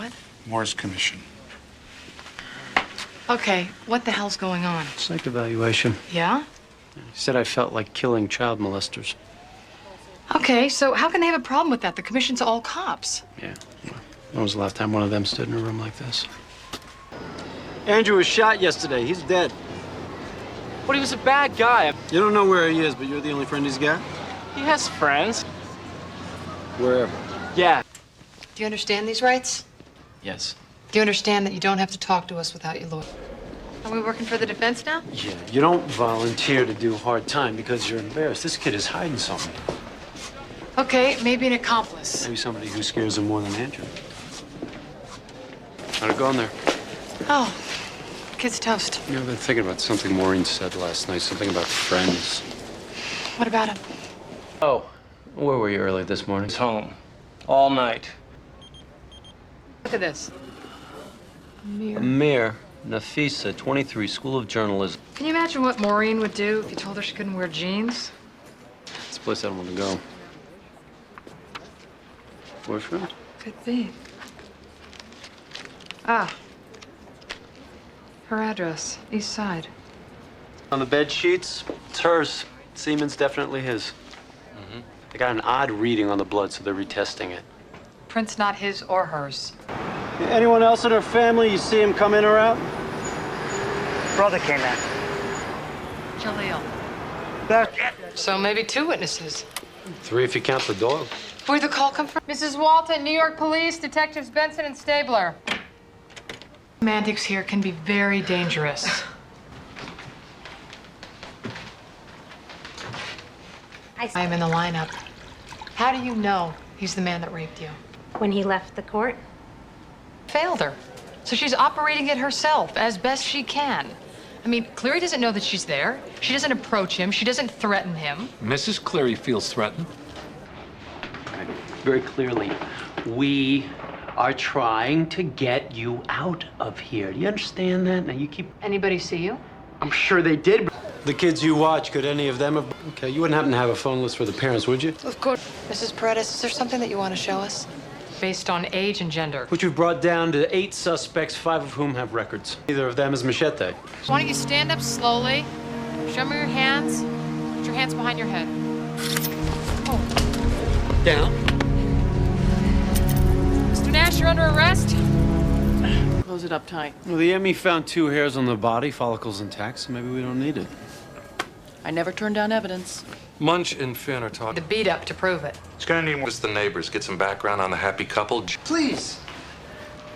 What? Morris Commission. Okay, what the hell's going on? Psych evaluation. Yeah? He said I felt like killing child molesters. Okay, so how can they have a problem with that? The commission's all cops. Yeah. Well, when was the last time one of them stood in a room like this? Andrew was shot yesterday. He's dead. But he was a bad guy. You don't know where he is, but you're the only friend he's got? He has friends. Wherever. Yeah. Do you understand these rights? Yes. Do you understand that you don't have to talk to us without your lawyer? Are we working for the defense now? Yeah, you don't volunteer to do hard time because you're embarrassed. This kid is hiding something. Okay, maybe an accomplice. Maybe somebody who scares him more than Andrew. How'd it go in there? Oh, kid's toast. You know, I've been thinking about something Maureen said last night, something about friends. What about him? Oh, where were you early this morning? He's home. All night. Look at this. Amir Nafisa, 23, School of Journalism. Can you imagine what Maureen would do if you told her she couldn't wear jeans? It's a place I don't want to go. Boyfriend? Could be. Ah. Her address, East Side. On the bed sheets, it's hers. Semen's definitely his. Mm-hmm. They got an odd reading on the blood, so they're retesting it. Print's not his or hers. Anyone else in her family, you see him come in or out? Brother came in. Jaleel. That's So maybe 2 witnesses. 3 if you count the dog. Where'd the call come from? Mrs. Walton, New York Police, Detectives Benson and Stabler. Semantics here can be very dangerous. I'm in the lineup. How do you know he's the man that raped you? When he left the court? Failed her. So she's operating it herself as best she can. I mean, Cleary doesn't know that she's there. She doesn't approach him. She doesn't threaten him. Mrs. Cleary feels threatened. Very clearly, we are trying to get you out of here. Do you understand that? Now you keep... Anybody see you? I'm sure they did. The kids you watch, could any of them have... Okay, you wouldn't happen to have a phone list for the parents, would you? Of course. Mrs. Paredes, is there something that you want to show us? Based on age and gender. Which we've brought down to 8 suspects, 5 of whom have records. Neither of them is Machete. Why don't you stand up slowly, show me your hands, put your hands behind your head. Oh. Down. Mr. Nash, you're under arrest. Close it up tight. Well, the ME found 2 hairs on the body, follicles intact, so maybe we don't need it. I never turned down evidence. Munch and Finn are The talking. beat up to prove it. It's gonna need just the neighbors. Get some background on the happy couple. Please.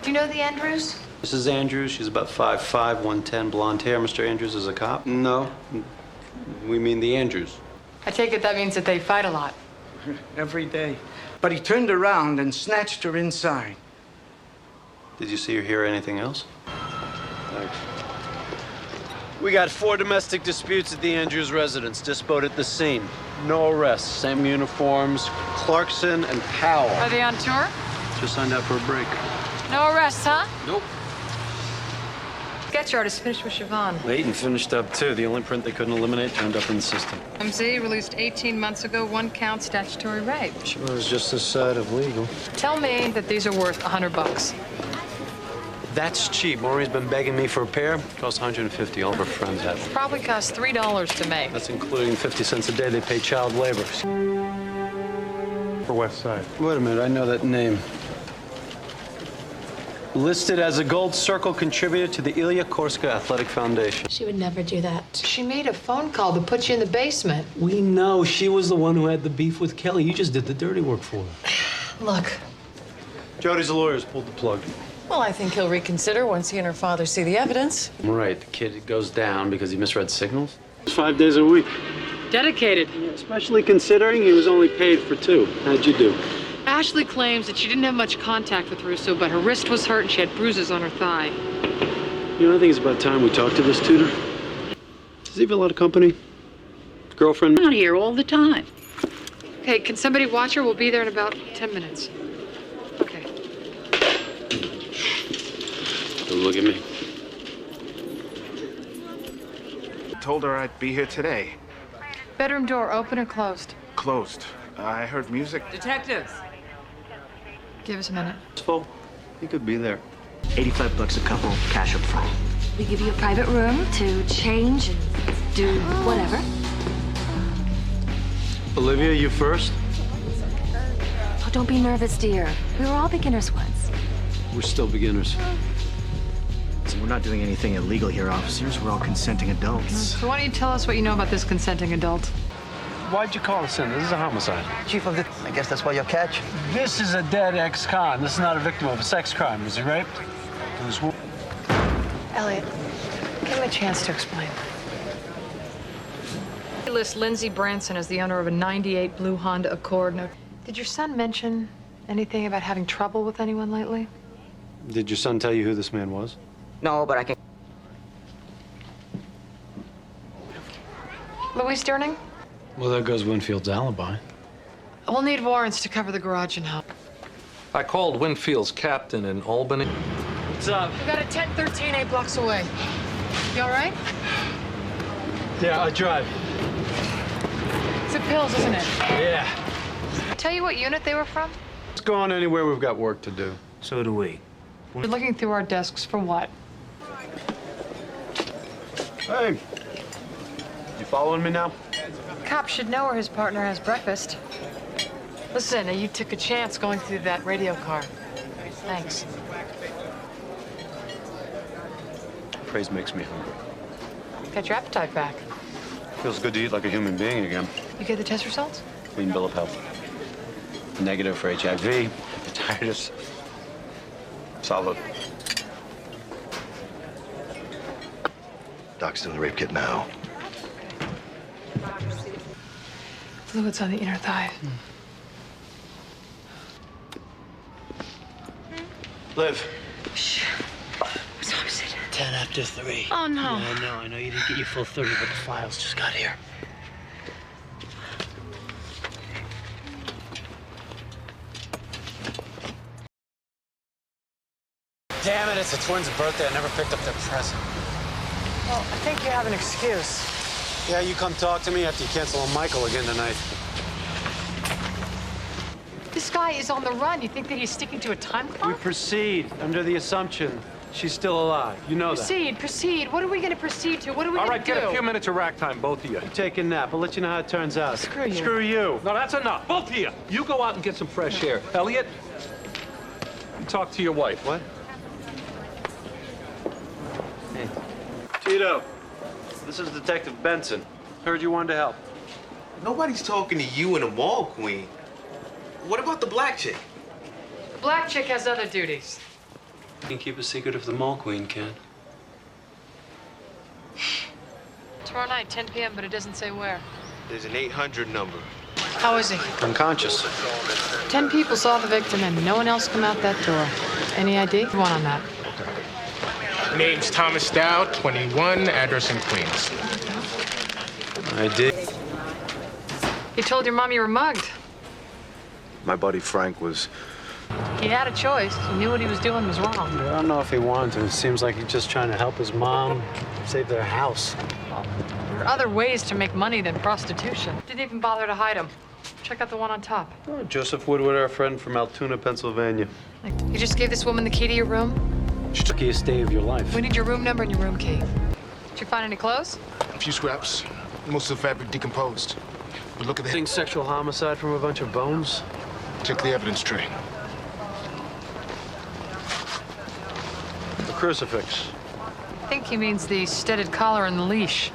Do you know the Andrews? Mrs. Andrews, she's about 5'5", 110, blonde hair. Mr. Andrews is a cop? No. We mean the Andrews. I take it that means that they fight a lot. every day. But he turned around and snatched her inside. Did you see or hear anything else? Thanks. We got 4 domestic disputes at the Andrews residence. Dispoed at the scene. No arrests. Same uniforms. Clarkson and Powell. Are they on tour? Just signed up for a break. No arrests, huh? Nope. Sketch artist finished with Siobhan. Leighton finished up too. The only print they couldn't eliminate turned up in the system. MZ released 18 months ago, 1 count statutory rape. Sure, it was just this side of legal. Tell me that these are worth $100. That's cheap. Maureen's been begging me for a pair. Costs $150. All of her friends have them. Probably cost $3 to make. That's including 50 cents a day they pay child labor. For West Side. Wait a minute, I know that name. Listed as a Gold Circle contributor to the Ilya Korska Athletic Foundation. She would never do that. She made a phone call to put you in the basement. We know she was the one who had the beef with Kelly. You just did the dirty work for her. Look. Jody's lawyers pulled the plug. Well, I think he'll reconsider once he and her father see the evidence. Right, the kid goes down because he misread signals. 5 days a week. Dedicated. Yeah, especially considering he was only paid for 2. How'd you do? Ashley claims that she didn't have much contact with Russo, but her wrist was hurt and she had bruises on her thigh. You know, I think it's about time we talked to this tutor. Does he have a lot of company? Girlfriend? Out here all the time. Okay, can somebody watch her? We'll be there in about 10 minutes. Okay. Don't look at me. Told her I'd be here today. Bedroom door open or closed? Closed. I heard music. Detectives. Give us a minute. It's full. He could be there. 85 bucks a couple, cash up front. We give you a private room to change and do whatever. Olivia, you first? Oh, don't be nervous, dear. We were all beginners once. We're still beginners. So we're not doing anything illegal here, officers. We're all consenting adults. So why don't you tell us what you know about this consenting adult? Why'd you call us in? This is a homicide. Chief of the... I guess that's why you'll catch. This is a dead ex-con. This is not a victim of a sex crime. Was he raped? He was... Elliot, give him a chance to explain. He lists Lindsay Branson as the owner of a '98 blue Honda Accord. Now, did your son mention anything about having trouble with anyone lately? Did your son tell you who this man was? No, but I can... Louise Durning? Well, there goes Winfield's alibi. We'll need warrants to cover the garage and help. I called Winfield's captain in Albany. What's up? We got a 1013 8 blocks away. You all right? Yeah, I drive. It's the pills, isn't it? Yeah. Tell you what unit they were from? Let's go on anywhere. We've got work to do. So do we. We're looking through our desks for what? Hey. You following me now? Cop should know where his partner has breakfast. Listen, you took a chance going through that radio car. Thanks. Praise makes me hungry. Got your appetite back. Feels good to eat like a human being again. You get the test results? Clean bill of health. Negative for HIV, hepatitis. Solid. Doc's doing the rape kit now. Fluids on the inner thigh. Liv. Shh. What's opposite? 10 after 3. Oh, no. Yeah, I know you didn't get your full 30, but the files just got here. Damn it, it's the twins' birthday. I never picked up their present. Well, I think you have an excuse. Yeah, you come talk to me after you cancel on Michael again tonight. This guy is on the run. You think that he's sticking to a time We clock? proceed under the assumption she's still alive. You know Proceed. What are we going to proceed to? What are we All going right, to do? get a few minutes of rack time, both of you. that. Take a nap. I'll let you know how it turns out. Screw you. Screw you. No, that's enough. Both of you. You go out and get some fresh air. Elliot, you talk to your wife. What? Hey. Tito, this is Detective Benson. Heard you wanted to help. Nobody's talking to you in the mall, Queen. What about the black chick? The black chick has other duties. You can keep a secret if the mall queen can. Tomorrow night, 10 p.m., but it doesn't say where. There's an 800 number. How is he? Unconscious. 10 people saw the victim and no one else come out that door. Any ID? One on that. Name's Thomas Dowd, 21, address in Queens. I did. He told your mom you were mugged. My buddy Frank was... He had a choice. He knew what he was doing was wrong. I don't know if he wanted to. It seems like he's just trying to help his mom save their house. There are other ways to make money than prostitution. Didn't even bother to hide him. Check out the one on top. Oh, Joseph Woodward, our friend from Altoona, Pennsylvania. You just gave this woman the key to your room? Luckiest day of your life. We need your room number and your room key. Did you find any clothes? A few scraps. Most of the fabric decomposed. But look at the... Sexual homicide from a bunch of bones? Check the evidence tray. A crucifix. I think he means the studded collar and the leash.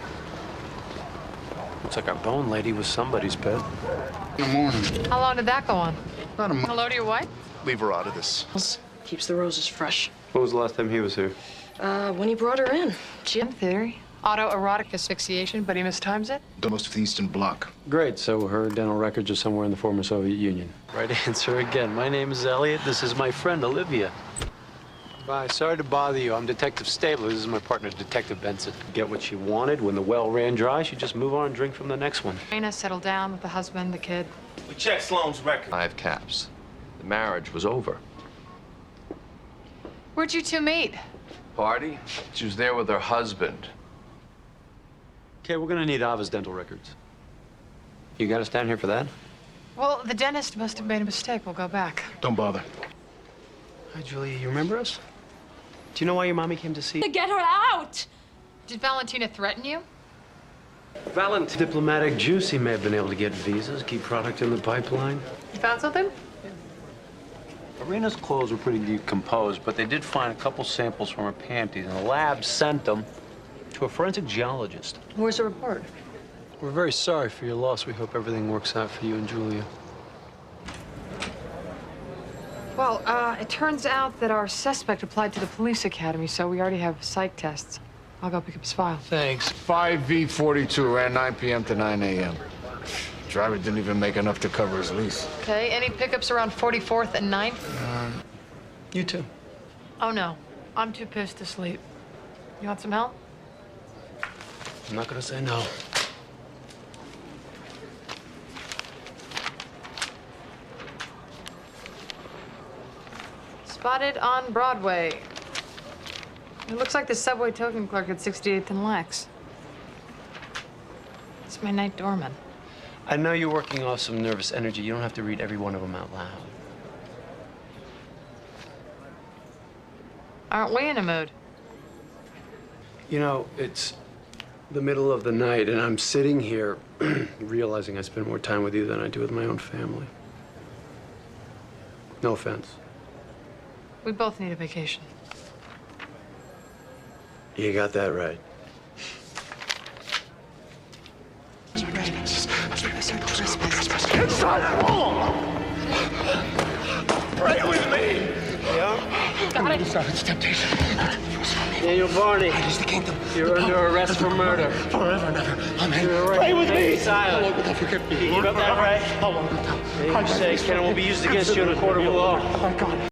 Looks like our bone lady was somebody's pet. In the morning. How long did that go on? About a month. Hello to your wife? Leave her out of this. Keeps the roses fresh. When was the last time he was here? When he brought her in. Jim theory. Autoerotic asphyxiation, but he mistimes it? The most of the Eastern Bloc. Great, so her dental records are somewhere in the former Soviet Union. Right answer again. My name is Elliot. This is my friend, Olivia. Bye. Sorry to bother you. I'm Detective Stabler. This is my partner, Detective Benson. Get what she wanted. When the well ran dry, she just move on and drink from the next one. Raina settled down with the husband, the kid. We checked Sloan's record. 5 caps. The marriage was over. Where'd you two meet? Party? She was there with her husband. Okay, we're gonna need Ava's dental records. You got us down here for that? Well, the dentist must have made a mistake. We'll go back. Don't bother. Hi, Julia. You remember us? Do you know why your mommy came to see you? Get her out! Did Valentina threaten you? Valent. Diplomatic juice. He may have been able to get visas, keep product in the pipeline. You found something? Arena's clothes were pretty decomposed, but they did find a couple samples from her panties, and the lab sent them to a forensic geologist. Where's the report? We're very sorry for your loss. We hope everything works out for you and Julia. Well, it turns out that our suspect applied to the police academy, so we already have psych tests. I'll go pick up his file. Thanks. 5V42 ran 9 p.m. to 9 a.m. Driver didn't even make enough to cover his lease. Okay, any pickups around 44th and 9th? You too. Oh, no. I'm too pissed to sleep. You want some help? I'm not gonna say no. Spotted on Broadway. It looks like the subway token clerk at 68th and Lex. It's my night doorman. I know you're working off some nervous energy. You don't have to read every one of them out loud. Aren't we in a mood? You know, it's the middle of the night, and I'm sitting here realizing I spend more time with you than I do with my own family. No offense. We both need a vacation. You got that right. Inside that wall! Pray with me! Yeah? Got it. It's temptation. Daniel Barney. He's the kingdom. You're under arrest for murder. Forever and ever. Amen. Pray with me! Silent. Don't forget me. You got that right? I won't. For your sake, and it will be used against you in a court of law. Oh, God.